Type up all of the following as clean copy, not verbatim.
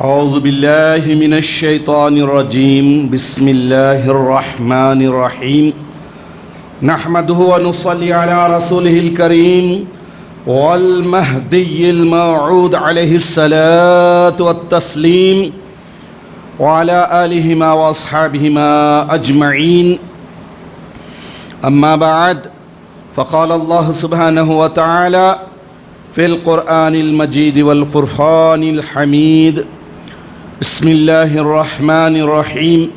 اعوذ باللہ من الشیطان الرجیم بسم اللہ الرحمن الرحیم نحمده ونصلي على رسوله الكريم والمهدي الموعود عليه الصلاة والتسليم وعلى آلهما وأصحابهما أجمعين أما بعد فقال الله سبحانه وتعالى في القرآن المجيد والفرقان الحميد بسم الله الرحمن الرحيم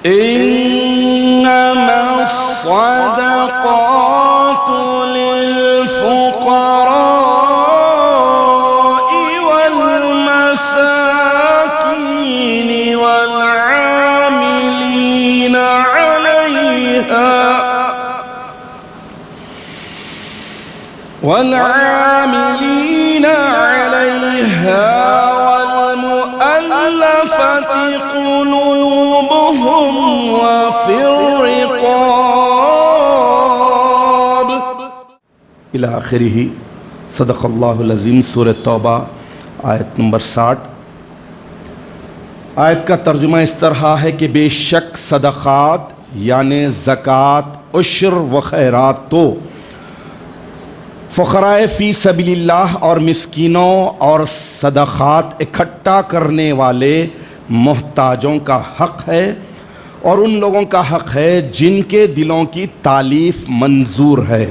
إنما الصدقات للفقراء والمساكين والعاملين عليها والمؤلفة قلوبهم وفي الرقاب إلى آخره. صدق اللہ العظیم. سورہ توبہ آیت نمبر 60. آیت کا ترجمہ اس طرح ہے کہ بے شک صدقات یعنی زکوٰۃ، عشر و خیرات تو فقراء فی سبیل اللہ اور مسکینوں اور صدقات اکٹھا کرنے والے محتاجوں کا حق ہے، اور ان لوگوں کا حق ہے جن کے دلوں کی تالیف منظور ہے،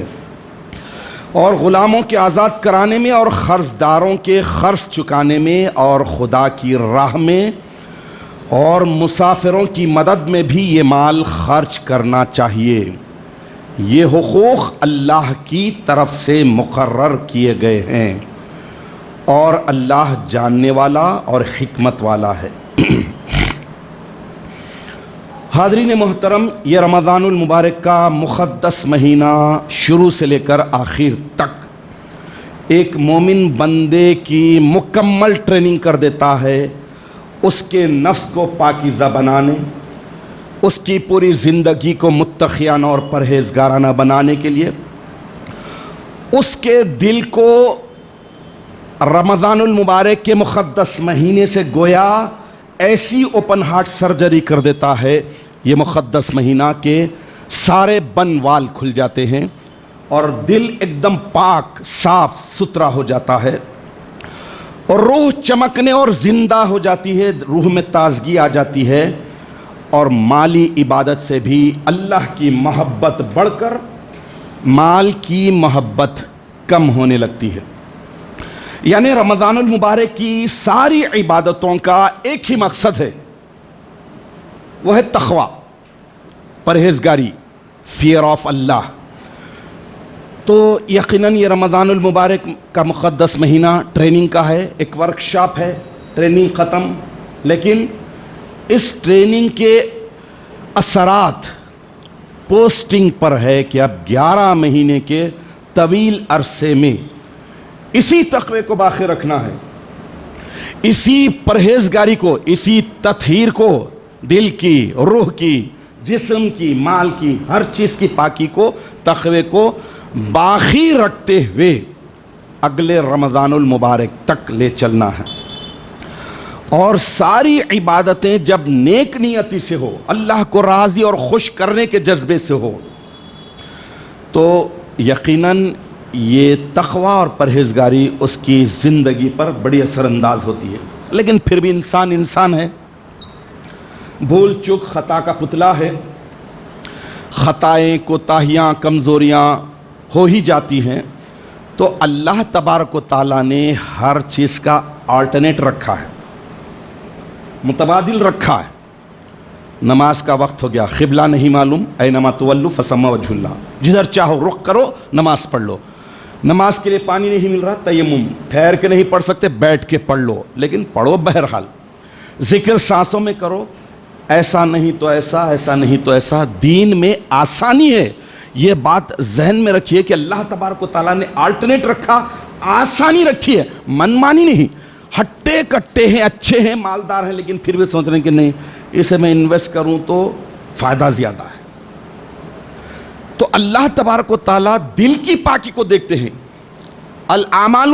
اور غلاموں کے آزاد کرانے میں اور قرضداروں کے قرض چکانے میں اور خدا کی راہ میں اور مسافروں کی مدد میں بھی یہ مال خرچ کرنا چاہیے. یہ حقوق اللہ کی طرف سے مقرر کیے گئے ہیں، اور اللہ جاننے والا اور حکمت والا ہے. حاضرین محترم، یہ رمضان المبارک کا مقدس مہینہ شروع سے لے کر آخر تک ایک مومن بندے کی مکمل ٹریننگ کر دیتا ہے اس کے نفس کو پاکیزہ بنانے، اس کی پوری زندگی کو متقیانہ اور پرہیزگارانہ بنانے کے لیے. اس کے دل کو رمضان المبارک کے مقدس مہینے سے گویا ایسی اوپن ہارٹ سرجری کر دیتا ہے یہ مقدس مہینہ کے سارے بن وال کھل جاتے ہیں اور دل ایک دم پاک صاف ستھرا ہو جاتا ہے، اور روح چمکنے اور زندہ ہو جاتی ہے، روح میں تازگی آ جاتی ہے، اور مالی عبادت سے بھی اللہ کی محبت بڑھ کر مال کی محبت کم ہونے لگتی ہے. یعنی رمضان المبارک کی ساری عبادتوں کا ایک ہی مقصد ہے، وہ ہے تقوی، پرہیزگاری، فیئر آف اللہ. تو یقیناً یہ رمضان المبارک کا مقدس مہینہ ٹریننگ کا ہے، ایک ورکشاپ ہے، ٹریننگ ختم، لیکن اس ٹریننگ کے اثرات پوسٹنگ پر ہے کہ اب 11 مہینے کے طویل عرصے میں اسی تقوی کو باقی رکھنا ہے، اسی پرہیزگاری کو، اسی تطہیر کو، دل کی، روح کی، جسم کی، مال کی، ہر چیز کی پاکی کو، تقوی کو باقی رکھتے ہوئے اگلے رمضان المبارک تک لے چلنا ہے. اور ساری عبادتیں جب نیک نیتی سے ہو، اللہ کو راضی اور خوش کرنے کے جذبے سے ہو، تو یقیناً یہ تقوی اور پرہیزگاری اس کی زندگی پر بڑی اثر انداز ہوتی ہے. لیکن پھر بھی انسان ہے، بھول چک خطا کا پتلا ہے، خطائیں، کوتاہیاں، کمزوریاں ہو ہی جاتی ہیں. تو اللہ تبارک و تعالیٰ نے ہر چیز کا آلٹرنیٹ رکھا ہے، متبادل رکھا ہے. نماز کا وقت ہو گیا، قبلہ نہیں معلوم، اینما تولوا فثم وجہ اللہ، جدھر چاہو رخ کرو، نماز پڑھ لو. نماز کے لیے پانی نہیں مل رہا، تیمم، ٹھہر کے نہیں پڑھ سکتے، بیٹھ کے پڑھ لو، لیکن پڑھو بہرحال. ذکر سانسوں میں کرو، ایسا نہیں تو ایسا، ایسا نہیں تو ایسا. دین میں آسانی ہے، یہ بات ذہن میں رکھیے کہ اللہ تبارک و تعالیٰ نے آلٹرنیٹ رکھا، آسانی رکھی ہے، منمانی نہیں. ہٹے کٹے ہیں، اچھے ہیں، مالدار ہیں، لیکن پھر بھی سوچ رہے ہیں کہ نہیں اسے میں انویسٹ کروں تو فائدہ زیادہ ہے. تو اللہ تبارک و تعالیٰ دل کی پاکی کو دیکھتے ہیں. الاعمال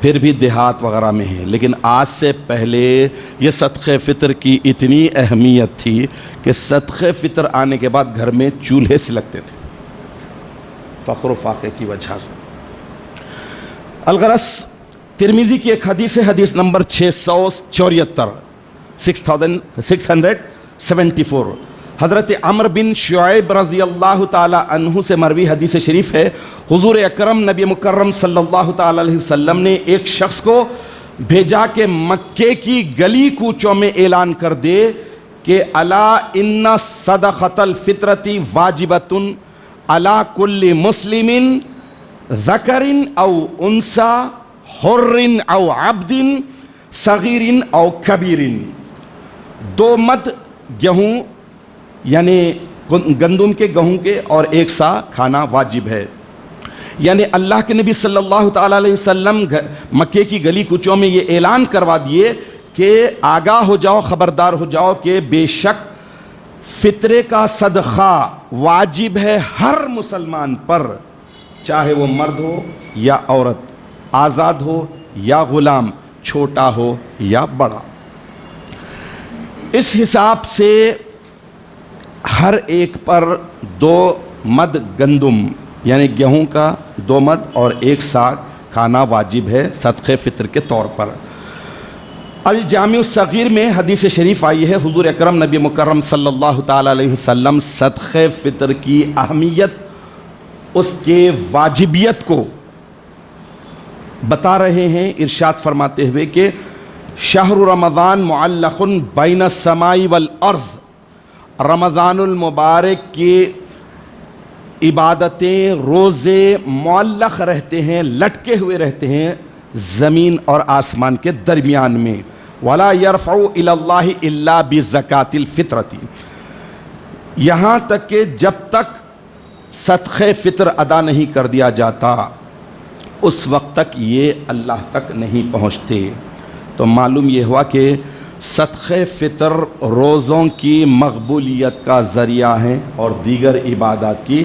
پھر بھی دیہات وغیرہ میں ہیں، لیکن آج سے پہلے یہ صدقہ فطر کی اتنی اہمیت تھی کہ صدقہ فطر آنے کے بعد گھر میں چولہے سے لگتے تھے، فخر و فاخر کی وجہ سے۔ الغرض ترمذی کی ایک حدیث ہے، حدیث نمبر 674 6674، حضرت عمرو بن شعیب رضی اللہ تعالی عنہ سے مروی حدیث شریف ہے، حضور اکرم نبی مکرم صلی اللہ تعالی علیہ وسلم نے ایک شخص کو بھیجا کہ مکے کی گلی کوچوں میں اعلان کر دے کہ الا ان صدقۃ الفطرۃ واجبۃ علی کل مسلم ذکر او انثی حر او عبد صغیر او کبیر۔ 2 مد گیہوں یعنی گندم کے گہوں کے اور 1 سا کھانا واجب ہے۔ یعنی اللہ کے نبی صلی اللہ تعالیٰ علیہ وسلم مکے کی گلی کوچوں میں یہ اعلان کروا دیے کہ آگاہ ہو جاؤ، خبردار ہو جاؤ کہ بے شک فطرے کا صدقہ واجب ہے ہر مسلمان پر، چاہے وہ مرد ہو یا عورت، آزاد ہو یا غلام، چھوٹا ہو یا بڑا۔ اس حساب سے ہر ایک پر 2 مد گندم یعنی گیہوں کا 2 مد اور 1 سا کھانا واجب ہے صدقہ فطر کے طور پر۔ الجامع الصغیر میں حدیث شریف آئی ہے، حضور اکرم نبی مکرم صلی اللہ تعالیٰ علیہ وسلم صدقہ فطر کی اہمیت، اس کے واجبیت کو بتا رہے ہیں، ارشاد فرماتے ہوئے کہ شہر رمضان معلق بین السماء والارض، رمضان المبارک کی عبادتیں، روزے معلق رہتے ہیں، لٹکے ہوئے رہتے ہیں زمین اور آسمان کے درمیان میں۔ وَلَا يَرْفَعُ إِلَى اللَّهِ إِلَّا بِزَكَاةِ الْفِطْرَةِ، یہاں تک کہ جب تک صدقہ فطر ادا نہیں کر دیا جاتا اس وقت تک یہ اللہ تک نہیں پہنچتے۔ تو معلوم یہ ہوا کہ صدقہ فطر روزوں کی مقبولیت کا ذریعہ ہے اور دیگر عبادات کی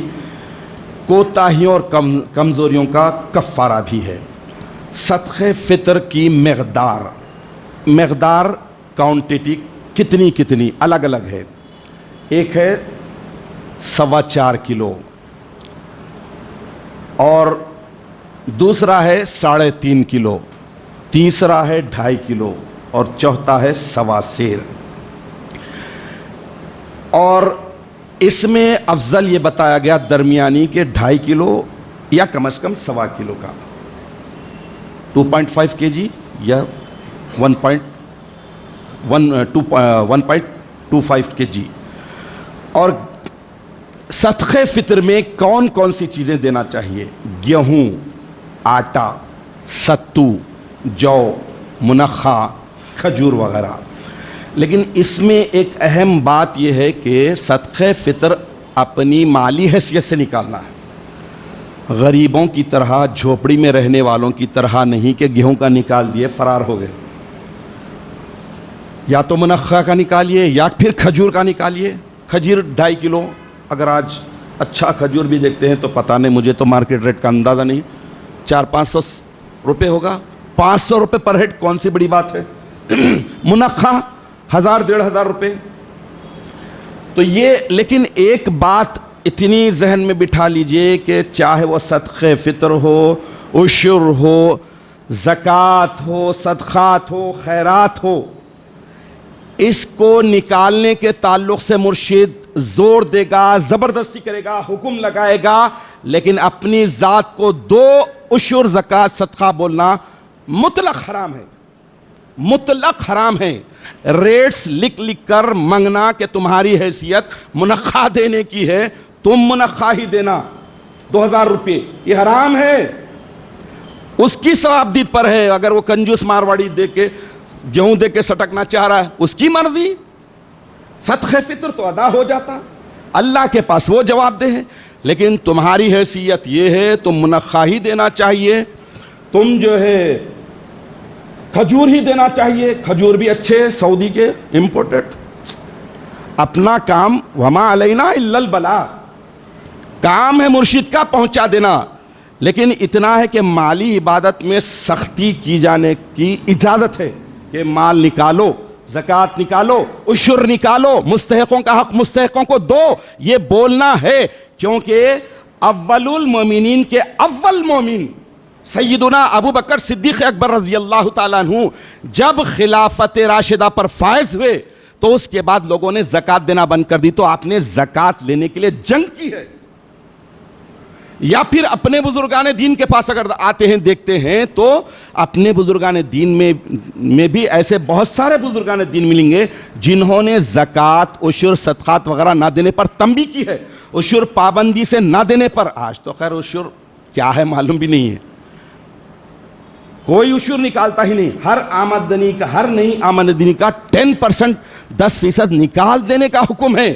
کوتاہیوں اور کمزوریوں کا کفارہ بھی ہے۔ صدقہ فطر کی مقدار کوانٹٹی کتنی الگ الگ ہے۔ ایک ہے 4.25 کلو، اور دوسرا ہے 3.5 کلو، تیسرا ہے 2.5 کلو، اور چوتھا ہے 1.25 سیر۔ اور اس میں افضل یہ بتایا گیا درمیانی کہ 2.5 کلو یا کم از کم 1.25 کلو کا، 2.5 kg یا 1.25 kg۔ اور صدقہ فطر میں کون کون سی چیزیں دینا چاہیے؟ گیہوں، آٹا، ستو، جو، منخا، کھجور وغیرہ۔ لیکن اس میں ایک اہم بات یہ ہے کہ صدقہ فطر اپنی مالی حیثیت سے نکالنا ہے، غریبوں کی طرح، جھوپڑی میں رہنے والوں کی طرح نہیں کہ گیہوں کا نکال دیے فرار ہو گئے۔ یا تو منخا کا نکالیے یا پھر کھجور کا نکالیے۔ کھجور 2.5 کلو، اگر آج اچھا کھجور بھی دیکھتے ہیں تو پتہ نہیں، مجھے تو مارکیٹ ریٹ کا اندازہ نہیں، 400-500 روپے ہوگا۔ 500 روپے پر ہیڈ کون سی بڑی بات ہے؟ منخا 1000-1500 روپے۔ تو یہ، لیکن ایک بات اتنی ذہن میں بٹھا لیجئے کہ چاہے وہ صدقہ فطر ہو، عشر ہو، زکوٰۃ ہو، صدقات ہو، خیرات ہو، اس کو نکالنے کے تعلق سے مرشد زور دے گا، زبردستی کرے گا، حکم لگائے گا، لیکن اپنی ذات کو 2 عشر، زکوٰۃ، صدقہ بولنا مطلق حرام ہے، مطلق حرام ہے۔ ریٹس لکھ کر منگنا کہ تمہاری حیثیت منخا دینے کی ہے، تم منخا ہی دینا 2000 روپے، یہ حرام ہے، اس کی ثوابدید پر ہے۔ اگر وہ کنجوس مارواڑی دے کے گیہوں دے کے سٹکنا چاہ رہا ہے، اس کی مرضی، صدقہ فطر تو ادا ہو جاتا، اللہ کے پاس وہ جواب دہ ہے۔ لیکن تمہاری حیثیت یہ ہے، تم منخا ہی دینا چاہیے، تم جو ہے کھجور ہی دینا چاہیے، کھجور بھی اچھے سعودی کے امپورٹڈ۔ اپنا کام وما علینا الا البلاغ، کام ہے مرشد کا پہنچا دینا، لیکن اتنا ہے کہ مالی عبادت میں سختی کی جانے کی اجازت ہے کہ مال نکالو، زکوٰۃ نکالو، عشر نکالو، مستحقوں کا حق مستحقوں کو دو، یہ بولنا ہے، کیونکہ اول المومنین کے اول مومن سیدنا ابو بکر صدیق اکبر رضی اللہ تعالیٰ عنہ جب خلافت راشدہ پر فائز ہوئے تو اس کے بعد لوگوں نے زکوٰۃ دینا بند کر دی، تو آپ نے زکوٰۃ لینے کے لیے جنگ کی ہے، یا پھر اپنے بزرگان دین کے پاس اگر آتے ہیں دیکھتے ہیں تو اپنے بزرگان دین میں بھی ایسے بہت سارے بزرگان دین ملیں گے جنہوں نے زکوٰۃ، عشر، صدقات وغیرہ نہ دینے پر تنبیہ کی ہے، عشر پابندی سے نہ دینے پر۔ آج تو خیر عشر کیا ہے معلوم بھی نہیں ہے، کوئی عشر نکالتا ہی نہیں، ہر آمدنی کا، ہر نئی آمدنی کا 10%، 10% نکال دینے کا حکم ہے۔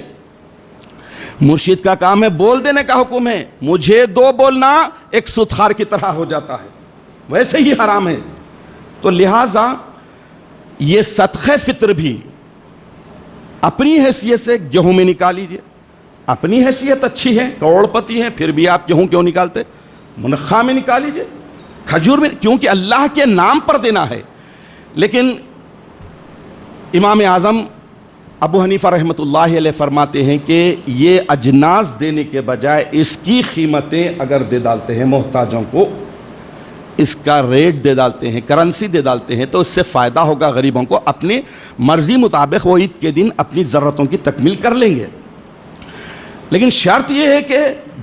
مرشد کا کام ہے بول دینے کا حکم ہے، مجھے دو بولنا ایک ستھار کی طرح ہو جاتا ہے، ویسے ہی حرام ہے۔ تو لہٰذا یہ صدقہ فطر بھی اپنی حیثیت سے گیہوں میں نکال لیجیے، اپنی حیثیت اچھی ہے، کروڑ پتی ہیں، پھر بھی آپ گیہوں کیوں نکالتے؟ منخا میں نکال لیجیے، کھجور میں، کیونکہ اللہ کے نام پر دینا ہے۔ لیکن امام اعظم ابو حنیفہ رحمۃ اللہ علیہ فرماتے ہیں کہ یہ اجناس دینے کے بجائے اس کی قیمتیں اگر دے ڈالتے ہیں محتاجوں کو، اس کا ریٹ دے ڈالتے ہیں، کرنسی دے ڈالتے ہیں، تو اس سے فائدہ ہوگا غریبوں کو، اپنے مرضی مطابق وہ عید کے دن اپنی ضرورتوں کی تکمیل کر لیں گے۔ لیکن شرط یہ ہے کہ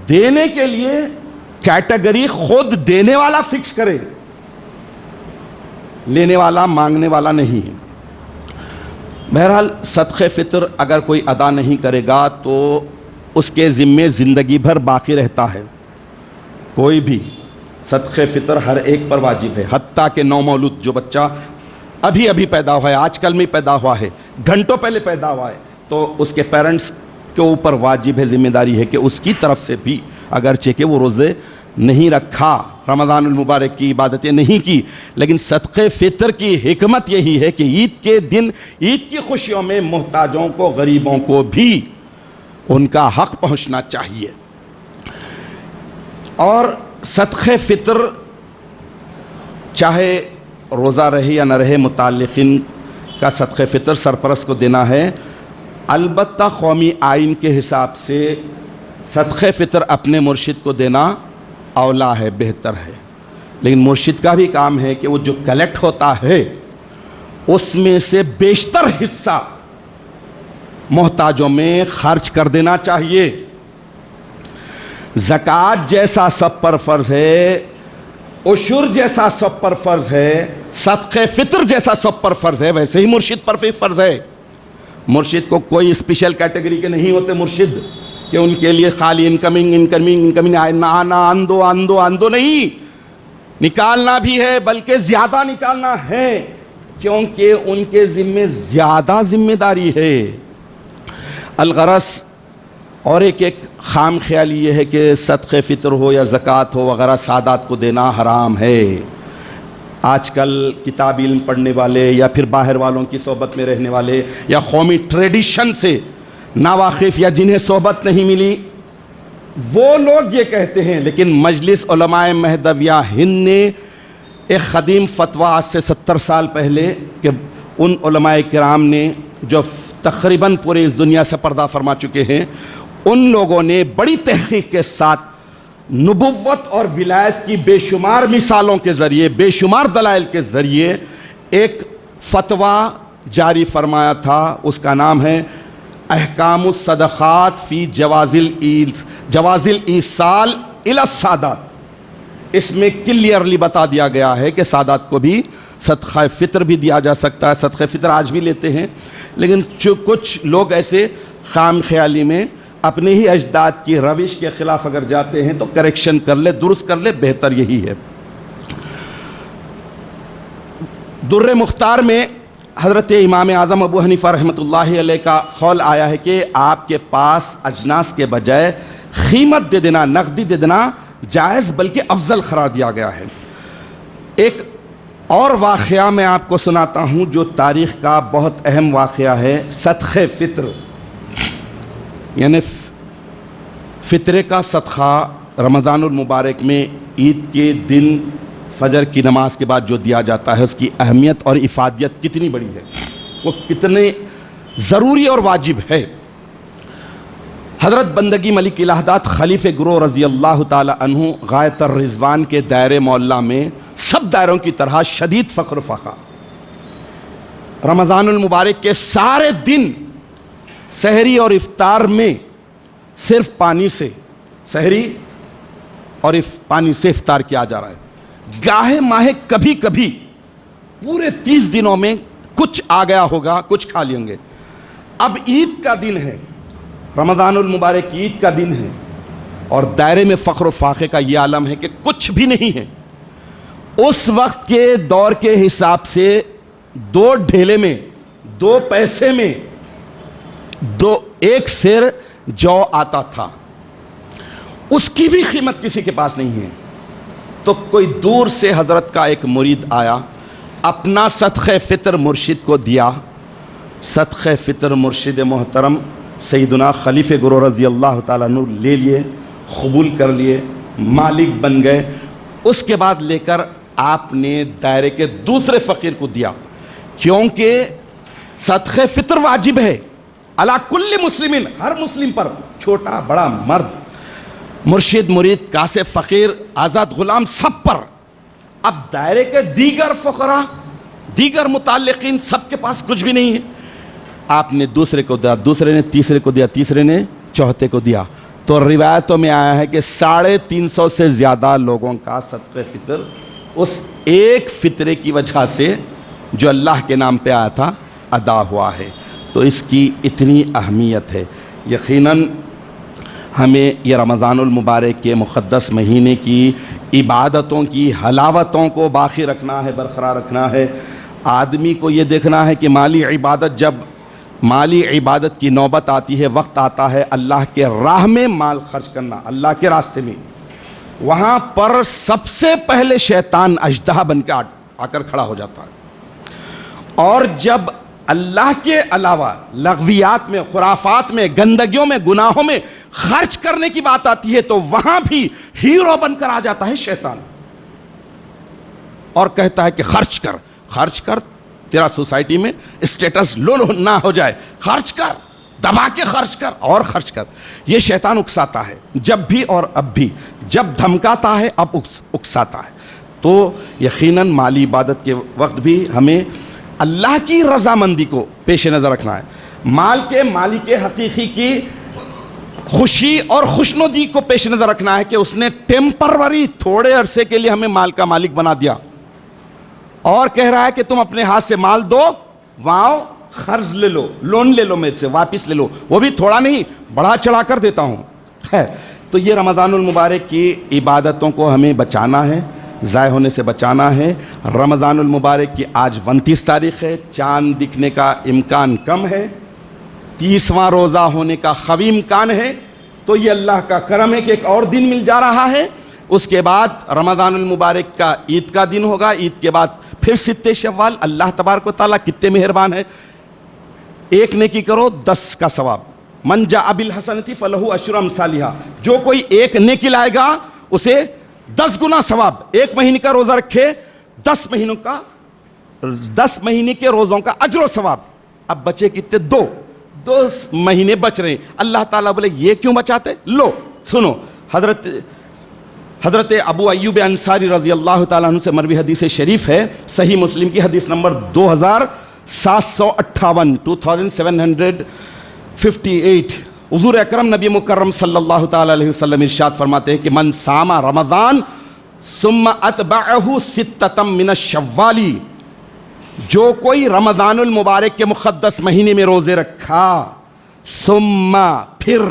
دینے کے لیے کیٹیگری خود دینے والا فکس کرے، لینے والا مانگنے والا نہیں۔ بہرحال صدقہ فطر اگر کوئی ادا نہیں کرے گا تو اس کے ذمے زندگی بھر باقی رہتا ہے۔ کوئی بھی صدقہ فطر ہر ایک پر واجب ہے، حتیٰ کہ نومولود جو بچہ ابھی ابھی پیدا ہوا ہے، آج کل میں پیدا ہوا ہے، گھنٹوں پہلے پیدا ہوا ہے، تو اس کے پیرنٹس کے اوپر واجب ہے، ذمہ داری ہے کہ اس کی طرف سے بھی، اگرچہ کہ وہ روزے نہیں رکھا، رمضان المبارک کی عبادتیں نہیں کی، لیکن صدقہ فطر کی حکمت یہی ہے کہ عید کے دن، عید کی خوشیوں میں محتاجوں کو، غریبوں کو بھی ان کا حق پہنچنا چاہیے۔ اور صدقہ فطر چاہے روزہ رہے یا نہ رہے، متعلقین کا صدقہ فطر سرپرست کو دینا ہے۔ البتہ قومی آئین کے حساب سے صدقہ فطر اپنے مرشد کو دینا اولا ہے، بہتر ہے، لیکن مرشد کا بھی کام ہے کہ وہ جو کلیکٹ ہوتا ہے اس میں سے بیشتر حصہ محتاجوں میں خرچ کر دینا چاہیے۔ زکوٰۃ جیسا سب پر فرض ہے، عشر جیسا سب پر فرض ہے، صدقہ فطر جیسا سب پر فرض ہے، ویسے ہی مرشد پر بھی فرض ہے۔ مرشد کو کوئی اسپیشل کیٹیگری کے نہیں ہوتے مرشد کہ ان کے لیے خالی انکمنگ آنا اندو نہیں، نکالنا بھی ہے، بلکہ زیادہ نکالنا ہے، کیونکہ ان کے ذمہ زیادہ ذمہ داری ہے۔ الغرض اور ایک خام خیال یہ ہے کہ صدقہ فطر ہو یا زکوٰۃ ہو وغیرہ سادات کو دینا حرام ہے۔ آج کل کتاب علم پڑھنے والے یا پھر باہر والوں کی صحبت میں رہنے والے یا قومی ٹریڈیشن سے ناواقف یا جنہیں صحبت نہیں ملی، وہ لوگ یہ کہتے ہیں، لیکن مجلس علماء مہدویہ ہند نے ایک قدیم فتویٰ آج سے 70 سال پہلے کہ ان علماء کرام نے جو تقریباً پورے اس دنیا سے پردہ فرما چکے ہیں، ان لوگوں نے بڑی تحقیق کے ساتھ نبوت اور ولایت کی بے شمار مثالوں کے ذریعے، بے شمار دلائل کے ذریعے ایک فتویٰ جاری فرمایا تھا۔ اس کا نام ہے احکام الصدقات فی جواز الایصال الی السادات۔ اس میں کلیئرلی بتا دیا گیا ہے کہ سادات کو بھی صدقہ فطر بھی دیا جا سکتا ہے، صدقہ فطر آج بھی لیتے ہیں، لیکن کچھ لوگ ایسے خام خیالی میں اپنے ہی اجداد کی روش کے خلاف اگر جاتے ہیں تو کریکشن کر لے، درست کر لے، بہتر یہی ہے۔ در مختار میں حضرت امام اعظم ابو حنیفہ رحمۃ اللہ علیہ کا قول آیا ہے کہ آپ کے پاس اجناس کے بجائے قیمت دے دینا، نقدی دے دینا جائز بلکہ افضل قرار دیا گیا ہے۔ ایک اور واقعہ میں آپ کو سناتا ہوں جو تاریخ کا بہت اہم واقعہ ہے۔ صدقہ فطر یعنی فطرے کا صدقہ رمضان المبارک میں عید کے دن فجر کی نماز کے بعد جو دیا جاتا ہے اس کی اہمیت اور افادیت کتنی بڑی ہے، وہ کتنے ضروری اور واجب ہے۔ حضرت بندگی ملک الہدات خلیفہ گروہ رضی اللہ تعالی عنہ غایت الرضوان کے دائرے معلیٰ میں سب دائروں کی طرح شدید فخر و فخر، رمضان المبارک کے سارے دن سحری اور افطار میں صرف پانی سے سحری اور پانی سے افطار کیا جا رہا ہے۔ گاہے ماہے کبھی کبھی پورے 30 دنوں میں کچھ آ گیا ہوگا، کچھ کھا لیں گے۔ اب عید کا دن ہے، رمضان المبارک عید کا دن ہے، اور دائرے میں فخر و فاخر کا یہ عالم ہے کہ کچھ بھی نہیں ہے۔ اس وقت کے دور کے حساب سے 2 ڈھیلے میں 2 پیسے میں 1 سیر جو آتا تھا، اس کی بھی قیمت کسی کے پاس نہیں ہے۔ تو کوئی دور سے حضرت کا ایک مرید آیا، اپنا صدقہ فطر مرشد کو دیا۔ صدقہ فطر مرشد محترم سیدنا خلیفہ گروہ رضی اللہ تعالیٰ عنہ لے لیے، قبول کر لیے، مالک بن گئے۔ اس کے بعد لے کر آپ نے دائرے کے دوسرے فقیر کو دیا، کیونکہ صدقہ فطر واجب ہے علی کل مسلمین، ہر مسلم پر، چھوٹا بڑا مرد، مرشد مرید کاسب فقیر آزاد غلام، سب پر۔ اب دائرے کے دیگر فقراء، دیگر متعلقین، سب کے پاس کچھ بھی نہیں ہے۔ آپ نے دوسرے کو دیا، دوسرے نے تیسرے کو دیا، تیسرے نے چوتھے کو دیا۔ تو روایتوں میں آیا ہے کہ 350 سے زیادہ لوگوں کا صدقہ فطر اس ایک فطرے کی وجہ سے جو اللہ کے نام پہ آیا تھا ادا ہوا ہے۔ تو اس کی اتنی اہمیت ہے۔ یقیناً ہمیں یہ رمضان المبارک کے مقدس مہینے کی عبادتوں کی حلاوتوں کو باقی رکھنا ہے، برقرار رکھنا ہے۔ آدمی کو یہ دیکھنا ہے کہ مالی عبادت کی نوبت آتی ہے، وقت آتا ہے اللہ کے راہ میں مال خرچ کرنا، اللہ کے راستے میں، وہاں پر سب سے پہلے شیطان اژدہا بن کے آ کر کھڑا ہو جاتا ہے۔ اور جب اللہ کے علاوہ لغویات میں، خرافات میں، گندگیوں میں، گناہوں میں خرچ کرنے کی بات آتی ہے تو وہاں بھی ہیرو بن کر آ جاتا ہے شیطان، اور کہتا ہے کہ خرچ کر، تیرا سوسائٹی میں اسٹیٹس لو نہ ہو جائے، خرچ کر، دبا کے خرچ کر اور خرچ کر۔ یہ شیطان اکساتا ہے، جب بھی اور اب بھی، جب دھمکاتا ہے اب اکساتا ہے۔ تو یقیناً مالی عبادت کے وقت بھی ہمیں اللہ کی رضامندی کو پیش نظر رکھنا ہے، مال کے مالک حقیقی کی خوشی اور خوشنودی کو پیش نظر رکھنا ہے کہ اس نے ٹیمپروری تھوڑے عرصے کے لیے ہمیں مال کا مالک بنا دیا، اور کہہ رہا ہے کہ تم اپنے ہاتھ سے مال دو، وہاں قرض لے لو، لون لے لو، میرے سے واپس لے لو، وہ بھی تھوڑا نہیں، بڑھا چڑھا کر دیتا ہوں۔ تو یہ رمضان المبارک کی عبادتوں کو ہمیں بچانا ہے، ضائع ہونے سے بچانا ہے۔ رمضان المبارک کی آج 29 تاریخ ہے، چاند دکھنے کا امکان کم ہے، 30واں روزہ ہونے کا قوی امکان ہے۔ تو یہ اللہ کا کرم ہے کہ ایک اور دن مل جا رہا ہے۔ اس کے بعد رمضان المبارک کا عید کا دن ہوگا، عید کے بعد پھر 6 شوال۔ اللہ تبارک و تعالیٰ کتنے مہربان ہے، 1 نیکی کرو 10 کا ثواب، من جاء بالحسنۃ فلہ عشر امثالھا، جو کوئی 1 نیکی لائے گا اسے 10 گنا ثواب۔ 1 مہینے کا روزہ رکھے، 10 مہینے کے روزوں کا اجر و ثواب۔ اب بچے کتنے؟ 2 مہینے بچ رہے ہیں۔ اللہ تعالیٰ بولے یہ کیوں بچاتے؟ لو سنو، حضرت ابو ایوب انصاری رضی اللہ تعالیٰ عنہ سے مروی حدیث شریف ہے، صحیح مسلم کی حدیث نمبر 2758 2758۔ حضور اکرم نبی مکرم صلی اللہ تعالیٰ علیہ وسلم ارشاد فرماتے ہیں کہ من صام رمضان ثم اتبعہ 6 من الشوال، جو کوئی رمضان المبارک کے مقدس مہینے میں روزے رکھا، ثم پھر،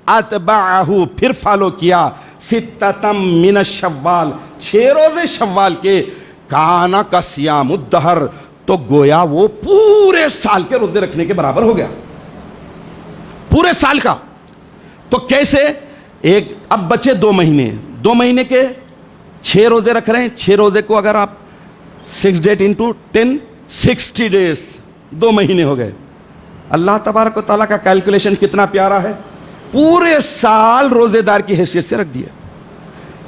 اتبعہ پھر فالو کیا، 6 من الشوال 6 روزے شوال کے، کانا کا صیام الدہر، تو گویا وہ پورے سال کے روزے رکھنے کے برابر ہو گیا، پورے سال کا۔ تو کیسے؟ اب بچے 2 مہینے کے 6 روزے رکھ رہے ہیں، 6 روزے کو اگر آپ 6 ڈیٹ انٹو 10 60 ڈیز، 2 مہینے ہو گئے۔ اللہ تبارک و تعالیٰ کا کیلکولیشن کتنا پیارا ہے، پورے سال روزے دار کی حیثیت سے رکھ دیا۔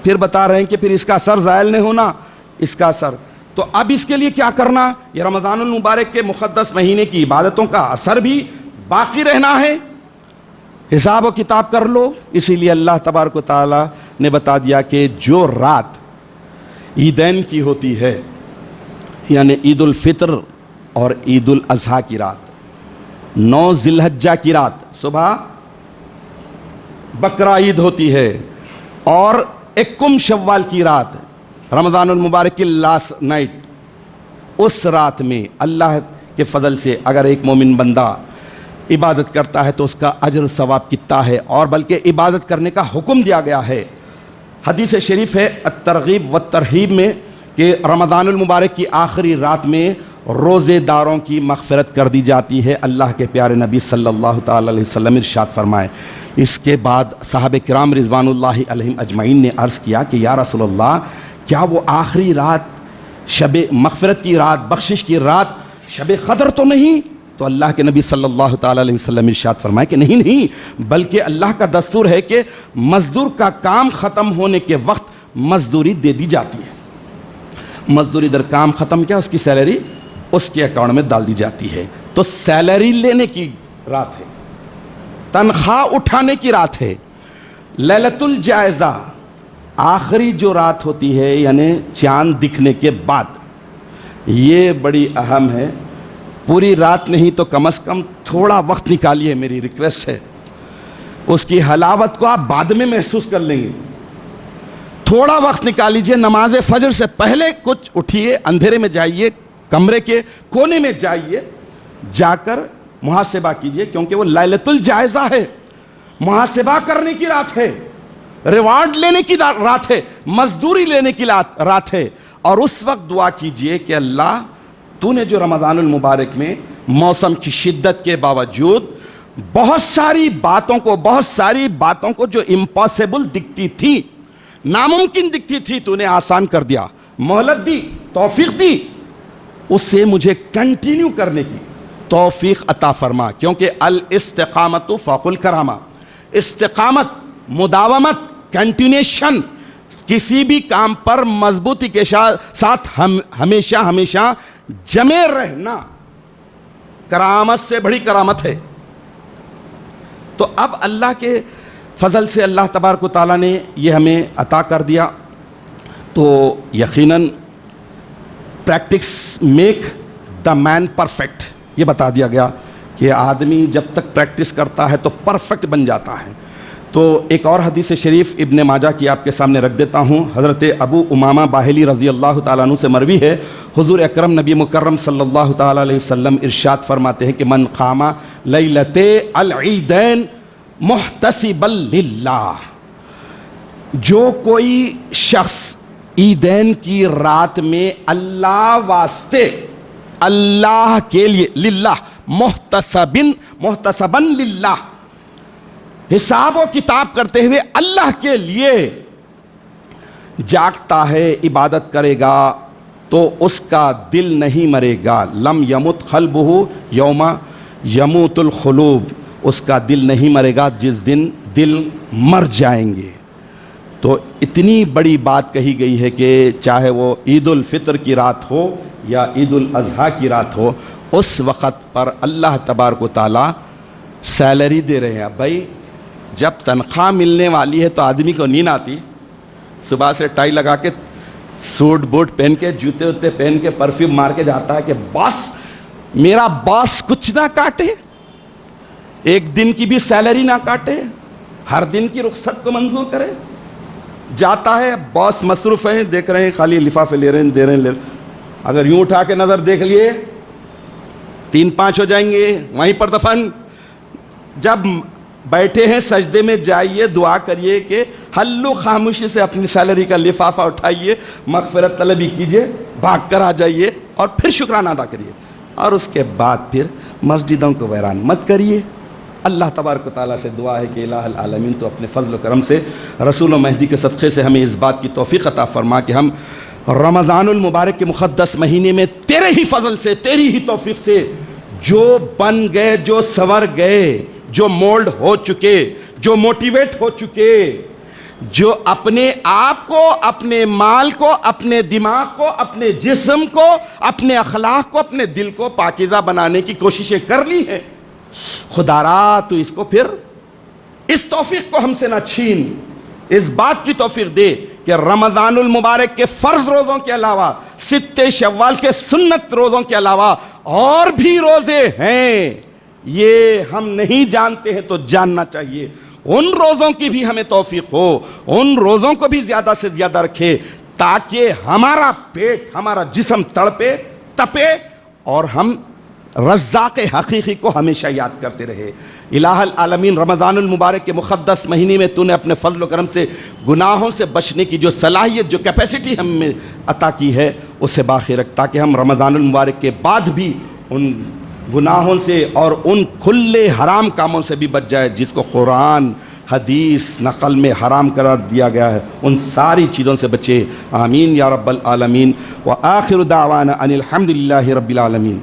پھر بتا رہے ہیں کہ پھر اس کا اثر زائل نہیں ہونا، اس کا اثر. تو اب اس کے لیے کیا کرنا؟ یہ رمضان المبارک کے مقدس مہینے کی عبادتوں کا اثر بھی باقی رہنا ہے. حساب و کتاب کر لو. اسی لیے اللہ تبارک و تعالیٰ نے بتا دیا کہ جو رات عیدین کی ہوتی ہے، یعنی عید الفطر اور عید الاضحیٰ کی رات، 9 ذی الحجہ کی رات صبح بقرہ عید ہوتی ہے، اور 1 شوال کی رات رمضان المبارک کی لاسٹ نائٹ، اس رات میں اللہ کے فضل سے اگر ایک مومن بندہ عبادت کرتا ہے تو اس کا اجر و ثواب کتنا ہے، اور بلکہ عبادت کرنے کا حکم دیا گیا ہے. حدیث شریف ہے الترغیب والترہیب میں کہ رمضان المبارک کی آخری رات میں روزے داروں کی مغفرت کر دی جاتی ہے. اللہ کے پیارے نبی صلی اللہ تعالی علیہ وسلم ارشاد فرمائے. اس کے بعد صحابہ کرام رضوان اللہ علیہم اجمعین نے عرض کیا کہ یا رسول اللہ، کیا وہ آخری رات شب مغفرت کی رات، بخشش کی رات شب قدر تو نہیں؟ تو اللہ کے نبی صلی اللہ تعالی علیہ وسلم ارشاد فرمائے کہ نہیں، بلکہ اللہ کا دستور ہے کہ مزدور کا کام ختم ہونے کے وقت مزدوری دے دی جاتی ہے. مزدوری در کام ختم کیا، اس کی سیلری اس کے اکاؤنٹ میں ڈال دی جاتی ہے. تو سیلری لینے کی رات ہے، تنخواہ اٹھانے کی رات ہے. لیلۃ الجائزہ آخری جو رات ہوتی ہے، یعنی چاند دکھنے کے بعد، یہ بڑی اہم ہے. پوری رات نہیں تو کم از کم تھوڑا وقت نکالیے، میری ریکویسٹ ہے. اس کی حلاوت کو آپ بعد میں محسوس کر لیں گے. تھوڑا وقت نکال لیجیے، نماز فجر سے پہلے کچھ اٹھیے، اندھیرے میں جائیے، کمرے کے کونے میں جائیے، جا کر محاسبہ کیجیے، کیونکہ وہ لیلۃ الجائزہ ہے، محاسبہ کرنے کی رات ہے، ریوارڈ لینے کی رات ہے، مزدوری لینے کی رات ہے. اور اس وقت دعا کیجیے کہ اللہ، تو نے جو رمضان المبارک میں موسم کی شدت کے باوجود بہت ساری باتوں کو جو امپاسبل دکھتی تھی، ناممکن دکھتی تھی، تو نے آسان کر دیا، مہلت دی، توفیق دی، اس سے مجھے کنٹینیو کرنے کی توفیق عطا فرما. کیونکہ الاستقامت فوق الکرامہ، استقامت، مداومت، کنٹینیشن، کسی بھی کام پر مضبوطی کے ساتھ ہمیشہ جمے رہنا کرامت سے بڑی کرامت ہے. تو اب اللہ کے فضل سے اللہ تبارک و تعالیٰ نے یہ ہمیں عطا کر دیا. تو یقیناً practice make the man perfect, یہ بتا دیا گیا کہ آدمی جب تک پریکٹس کرتا ہے تو پرفیکٹ بن جاتا ہے. تو ایک اور حدیث شریف ابن ماجہ کی آپ کے سامنے رکھ دیتا ہوں. حضرت ابو امامہ باہلی رضی اللہ تعالیٰ عنہ سے مروی ہے، حضور اکرم نبی مکرم صلی اللہ تعالیٰ علیہ وسلم ارشاد فرماتے ہیں کہ من قام لیلۃ العیدین محتسبا للہ، جو کوئی شخص عیدین کی رات میں اللہ واسطے، اللہ کے لیے، للہ محتسبا للہ، حساب و کتاب کرتے ہوئے اللہ کے لیے جاگتا ہے، عبادت کرے گا، تو اس کا دل نہیں مرے گا. لم یمت قلبہ یوم یموت القلوب، اس کا دل نہیں مرے گا جس دن دل مر جائیں گے. تو اتنی بڑی بات کہی گئی ہے کہ چاہے وہ عید الفطر کی رات ہو یا عید الاضحیٰ کی رات ہو، اس وقت پر اللہ تبارک و تعالیٰ سیلری دے رہے ہیں. بھائی جب تنخواہ ملنے والی ہے تو آدمی کو نیند آتی، صبح سے ٹائی لگا کے، سوٹ بوٹ پہن کے، جوتے ووتے پہن کے، پرفیوم مار کے جاتا ہے کہ باس، میرا باس کچھ نہ کاٹے، ایک دن کی بھی سیلری نہ کاٹے، ہر دن کی رخصت کو منظور کرے. جاتا ہے، باس مصروف ہیں، دیکھ رہے ہیں خالی لفافے لے رہے ہیں، دے رہے ہیں. اگر یوں اٹھا کے نظر دیکھ لیے 3-5 ہو جائیں گے، وہیں پر دفن. جب بیٹھے ہیں سجدے میں جائیے، دعا کریے کہ حلو خاموشی سے اپنی سیلری کا لفافہ اٹھائیے، مغفرت طلبی کیجئے، بھاگ کر آ جائیے اور پھر شکرانہ ادا کریے. اور اس کے بعد پھر مسجدوں کو ویران مت کریے. اللہ تبارک و تعالیٰ سے دعا ہے کہ الہ العالمین تو اپنے فضل و کرم سے، رسول و مہدی کے صدقے سے ہمیں اس بات کی توفیق عطا فرما کہ ہم رمضان المبارک کے مقدس مہینے میں تیرے ہی فضل سے، تیری ہی توفیق سے جو بن گئے، جو سنور گئے، جو مولڈ ہو چکے، جو موٹیویٹ ہو چکے، جو اپنے آپ کو، اپنے مال کو، اپنے دماغ کو، اپنے جسم کو، اپنے اخلاق کو، اپنے دل کو پاکیزہ بنانے کی کوششیں کر لی ہیں، خدا را تو اس کو پھر اس توفیق کو ہم سے نہ چھین، اس بات کی توفیق دے کہ رمضان المبارک کے فرض روزوں کے علاوہ، ست شوال کے سنت روزوں کے علاوہ اور بھی روزے ہیں، یہ ہم نہیں جانتے ہیں تو جاننا چاہیے، ان روزوں کی بھی ہمیں توفیق ہو، ان روزوں کو بھی زیادہ سے زیادہ رکھے تاکہ ہمارا پیٹ، ہمارا جسم تڑپے، تپے اور ہم رزاق حقیقی کو ہمیشہ یاد کرتے رہے۔ الہ العالمین، رمضان المبارک کے مقدس مہینے میں تو نے اپنے فضل و کرم سے گناہوں سے بچنے کی جو صلاحیت، جو کیپیسٹی ہم میں عطا کی ہے اسے باقی رکھ، تاکہ ہم رمضان المبارک کے بعد بھی ان گناہوں سے اور ان کھلے حرام کاموں سے بھی بچ جائے جس کو قرآن حدیث نقل میں حرام قرار دیا گیا ہے، ان ساری چیزوں سے بچے۔ آمین یا رب العالمین۔ وآخر دعوانا ان الحمد للہ رب العالمین۔